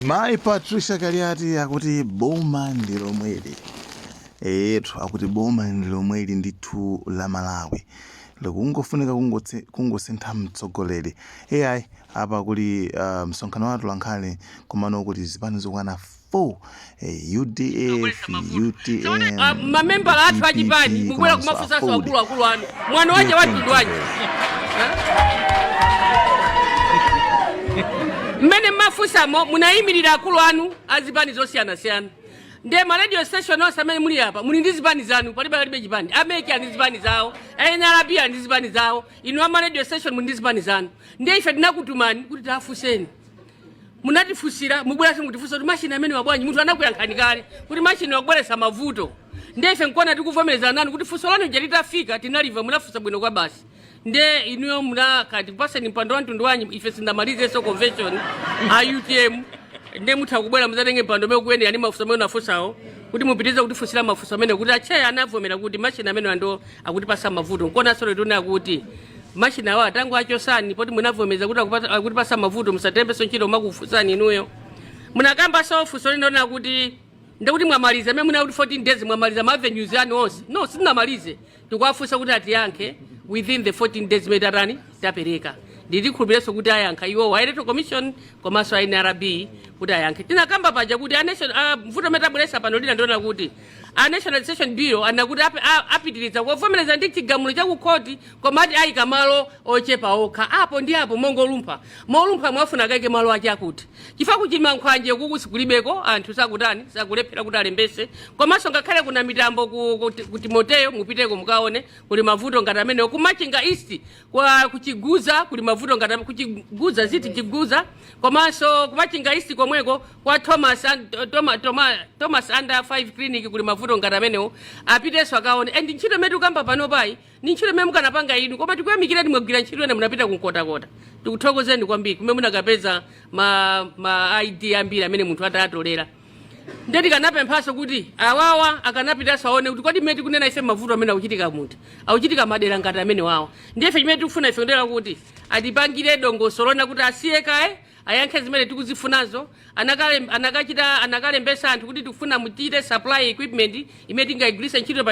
Mai Patricia Kaliati akuti Boma ndilomweli. Akuti Boma ndilomweli ndithu la Malawi. Lokungofunika kungosintha Mtsogoleri. AI apa kuli msonkhano watu lankhale kumano kuti zipani zokwana 4 UDF, UTM. Mamemba athu achipani mukwera kumafusa so akulu anu. Mwana waje watindwaje. Mmene mafusamo munayimirira akulu anu azipani zosiyana-siyana. Nde ma radio station onse amene muli apa muli ndi zipani zanu palibe chipani. Ameke ndi zipani zawo, NRB ndi zipani zawo, inu ama radio station muli ndi zipani zanu. Nde ife tinakutumani kuti tafuseni. Munatifusira mubwera simutifusa kuti machine amene wabwanyi munthu anakuyankhani kale kuti machine wakubweresa mavuto. Nde ife nkona tikuvomereza nanu kuti fuso lanu je litafika tinaliva munafusa bwino kwa basi. Nde inuyo munakati paseni mpando wa mtundu wanyu ife sindamalize so convention a UTM nde mutakubwera muzatenge mpando mwe kuende yani mafuso mwe nafusawo kuti mupitize kuti fusira mafuso amene kuti acheya anavomera kuti machine amene ando akuti pasa mavuto nkona solo tuna kuti machine awa tangu achosani poti munavomeza kuti akuti pasa mavuto musatembe so nchito makufusani inuyo munakamba so fuso ndona kuti ndekuti mwamaliza mwe muna kuti 14 days mwamaliza ma avenues anu onse no sinamalize tikwafusa kuti atiyankhe within the 14 days metarani tapereka ndiri khulubireso kuti ayankha iwo wa electoral commission komanso a NRB kuti ayankhe tinakamba paja kuti mvuto metabweresa pano lina ndiona kuti a National Session Bureau anakuti apitiriza kuvomereza ndi chigamulo cha kukhoti komati ayika malo ochepa okha apo ndi apo molumpha mwafuna kaike malo ache akuti chifukwa kuchima nkhwanje kukulibeko anthu sakutani sakulephera kuti alembese komanso ngakhale kuna mitambo kuti moteyo mupiteko mukaone kuli mavuto ngati amene kumachinga east kwa kuchiguza kuli mavuto ngati kuchiguza ziti chiguza komanso kumachinga east komweko kwa Thomas under 5 clinic kuli mavuto ngati amenewo apiteso akaone and ntchito metu kamba pano pai ni ntchito meme mukanapanga inu koma tikuyamikirani mwagwira ntchito ene munapita kunkota tikuthokozeni kwambiri kumene munakapeza ma ID ambiri amene munthu atatolera ndeti kanapemphaso kuti awawa akanapitaso aone kuti kodi meti kunena ife mavuto amene akuchitika munthu akuchitika madera ngati amene wawa ndiye chimene tikufuna ife ndera kuti atipangire dongosolona kuti asiye kaye ayankhe zimene tikuzifunazo anakalembesa anthu kuti tikufuna mutite supply equipment imene tingayigwiritse ntchito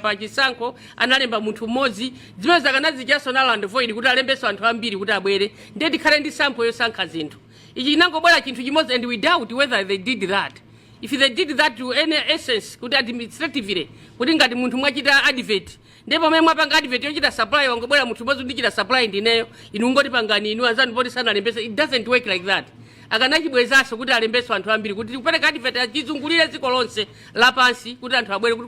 pa chisankho analemba munthu mmodzi zimene zakanazichaso naland void kuti alembeso anthu ambiri kuti abwere ndiye tikhale ndi sample yosankha zinthu ichi chinangobwera chinthu chimodzi and we doubt whether they did that. If they did that to any essence kuti administratively kuti ngati munthu mwachita advert ndipo meme mwapanga advert yochita supply wangobwera munthu mmodzi ndichita supply ndineyo inu ngoti pangani inu azanu poti sana alembesa it doesn't work like that. Akanachibwezaso kuti alembeso anthu ambiri kuti kupereka advert achizungulire dziko lonse lapansi kuti anthu abwere kuti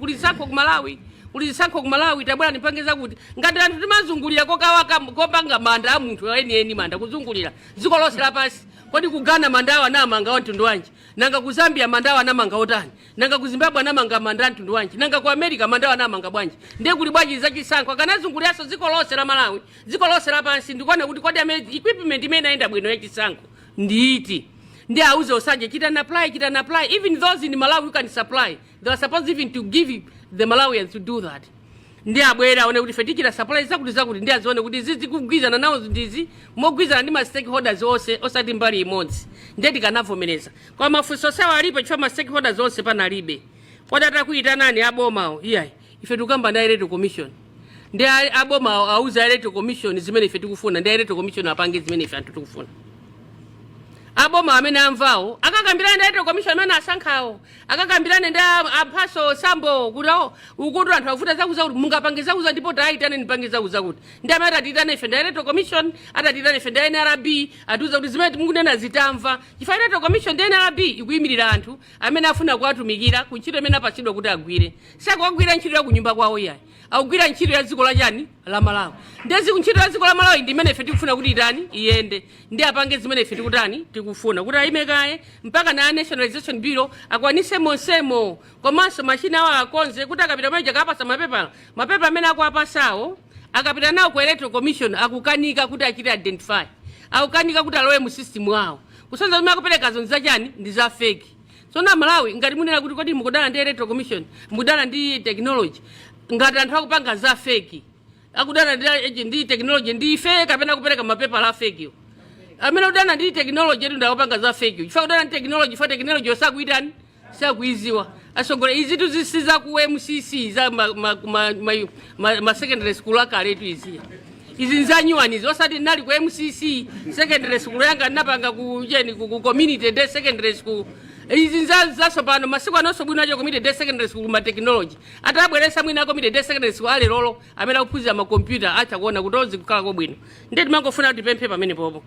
kulisankho ku Malawi tabwera nipangeza kuti ngati anthu timazungulira kopanga manda a munthu eni manda kuzungulira dziko lonse lapansi kodi kugana mandawa namanga wa mtundu wanji nanga ku Zambia mandawa namanga otani nanga ku Zimbabwe namanga manda mtundu wanji nanga ku America mandawa namanga bwanji ndiye kuli bwanji zachisankho akanazunguliranso dziko lonse la Malawi dziko lonse lapansi ndikuona kuti kodi equipment imene ayenda bwino yachisankho ndiiti ndi auze osanje kita na apply even those in Malawi who can supply they are supposed even to give the Malawians to do that. Ndi abwera aone kuti fetichira supply zakuti ndi azione kuti zizi kugwizana nawo ndizi mogwizana ndi ma stakeholders onse osati mbali imodzi ndeti kanavomereza kwa mafunso sawa alipo chifukwa ma stakeholders onse panalibe kwadata kuita nani abomawo iyayi ife tukamba ndi electoral commission ndi abomawo auza electoral commission zimene ife tikufuna ndi electoral commission apange zimene ife anthu tikufuna aboma amene amvawo akakambirana ndi electoral commission amene asankhawo akakambirana ndi aphaso sambo kuti anthu avuta zakuza kuti mungapange zakuza ndipo taitane nipange zakuza kuti ndi amene atitane ife ndi electoral commission atatitane ife ndi NRB atiuza kuti zimene mukunena zitamva chifukwa electoral commission ndi NRB ikuyimirira anthu amene afuna kuwatumikira ku ntchito imene apatsidwa kuti agwire sakugwira ntchito ya kunyumba kwawo yayi akugwira ntchito ya dziko la chani la Malawi ndezi ntchito ya dziko la Malawi ndi imene ife tikufuna kuti itani iyende ndi apange zimene ife tikutani tikufuna kuti ayime kaye mpaka na Nationalization Bureau akwanise monsemo komanso machine awo akonze kuti akapita maja kapasa mapepa amene akuapasawo akapita nawo ku electoral commission akukanika kuti achite identify akukanika kuti alowe mu system wawo kusonza zimene akupereka zonse zachani ndi za fake so na Malawi ngati munena kuti kodi mukudala ndi electoral commission mukudala ndi technology ngati anthu akupanga za fake akudala ndi technology ndi fake kapena kupereka mapepa la fake amene udana ndi technology yetu ndakupanga za fake chifukwa udana ndi technology fa technology yosakuitani sakuiziwa asogole izi tuzisiza ku MCC za ma secondary school akaletu izi nzanyuwanizi osati nali ku MCC secondary school yanga napanga ku community day secondary school izi nzaso pano masiku anonso bwino acho community day secondary school ma technology atabweresa mwina community day secondary school ale lolo amene akuphunzira ma computer acha kuona kutozi kukala ko bwino ndeti mangofuna kuti pemphe pamene popo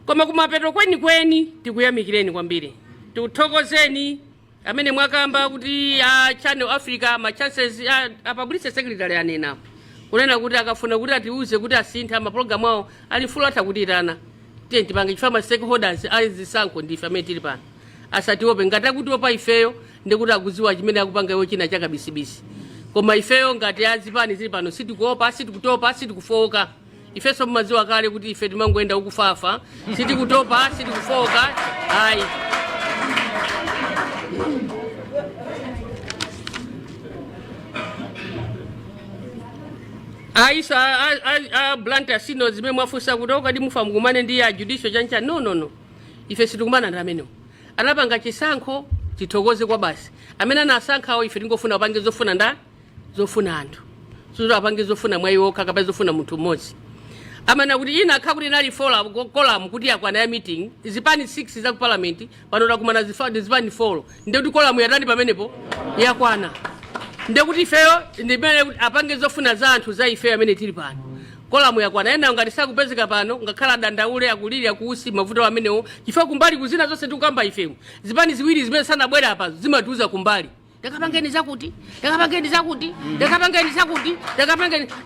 koma kumapeto kweni tikuyamikireni kwambiri tikuthokozeni amene mwakamba kuti Channel Africa ma chances apabulise secretary anena kunena kuti akafuna kuti atiuze kuti asintha ma program awo ali full atakutirana tiye tipange chifama stakeholders azisankho ndife amene tili pano asatiope ngati akuti opa ifeyo ndikuti akuziwa chimene akupanga iwo china chakabisibisi koma ifeyo ngati azipani zili pano sitikuopa sitikutopa sitikufoka ifeso mmaziwa kale kuti ife timangoenda ukufafa sitikutopa sitikufoka ayi aisa blanta sino zime mwafusa kutoka di mufa mgumane ndi ya judicial chancha no ife situkumana ndi amenewo anapanga chisankho chithokoze kwa basi amene anasankhawo ife tingofuna apange zofuna anthu suzo apange zofuna mwayi wokha kapena zofuna munthu mmodzi amana kuti ina akha kuti nali column kuti yakwana ya meeting zipani 6 za ku parliament panoda kumana zipani 4 ndi kuti column yatani pamenepo yakwana ndi kuti ifeyo ndimene apange zofuna za anthu za ifeyo amene tili pano column yakwana ena ngati sakupezeka pano ngakhala dandaule akuliri akusi mavuto amenewo chifukwa kumbali kuzina zonse tikukamba ifeyo zipani ziwiri zimene sanabwera apa zimatiuza kumbali takapangeni zakuti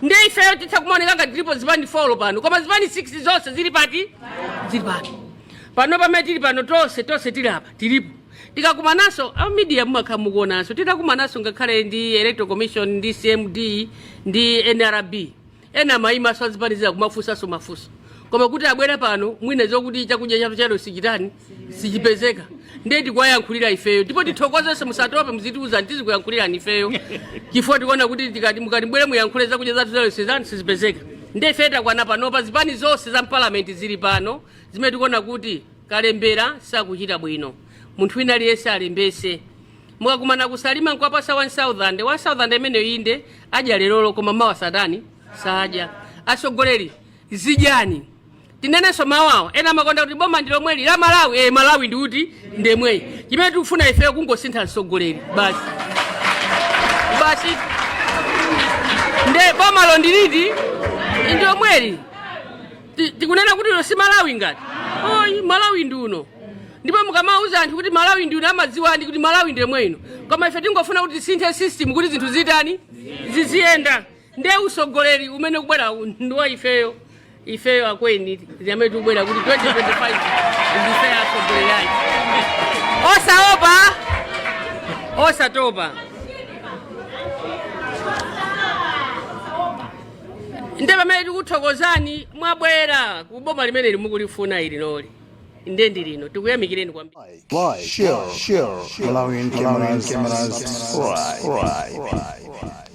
ndi ifeyo titakumaoneka ngati tilipo zipani 4 pano koma zipani 6 zonse zili pati pano pamene tili pano tonse tili apa tilipo tikakumanaso media mumakhala mukuonanso titakumanaso ngakhale ndi electoral commission ndi CMD ndi NRB ena mayimaso azipaniza kumafusaso mafuso koma kuti abwera pano mwina zokuti chakudya chato chalo sichitani sichipezeka ndeti kwayankhulira ifeyo ndipo tithokozese musatope muzitiuza ntizi kuyankhulirani ifeyo chifukwa tikuona kuti mukati bwere muyankhule zakudya zathu zalo sizani sizipezeka ndefe takwana panopa zipani zonse za mpalament zili pano zimene tikuona kuti kalembera sakuchita bwino munthu wina aliyense alembese mukakumana kusalima nkwapasa 1000 imeneyo inde adya lerolo koma mawa satani sadya atsogoleri zijani tinenenso mawawo ena makonda kuti boma ndilomweli la Malawi Malawi ndi kuti ndemweyi chimene tikufuna ifeyo kungosintha atsogoleri basi nde boma lo ndiliti ndilomweli tikunena kuti lo si Malawi ngati oyi Malawi ndi uno ndipo mukamauza anthu kuti Malawi ndi uno amadziwani kuti Malawi ndemweyino koma ife tingofuna kuti tisinthe system kuti zinthu zitani ziziyenda nde utsogoleri umene kubwera ndiwo ifeyo akweni zimene tikubwera kuti 2025 ndifeyo atsogoleri ayi osatopa nde pamene tikuthokozani mwabwera kuboma limene limukulifuna ili noli ndendi lino tikuyamikireni kwambiri share Malawian cameras right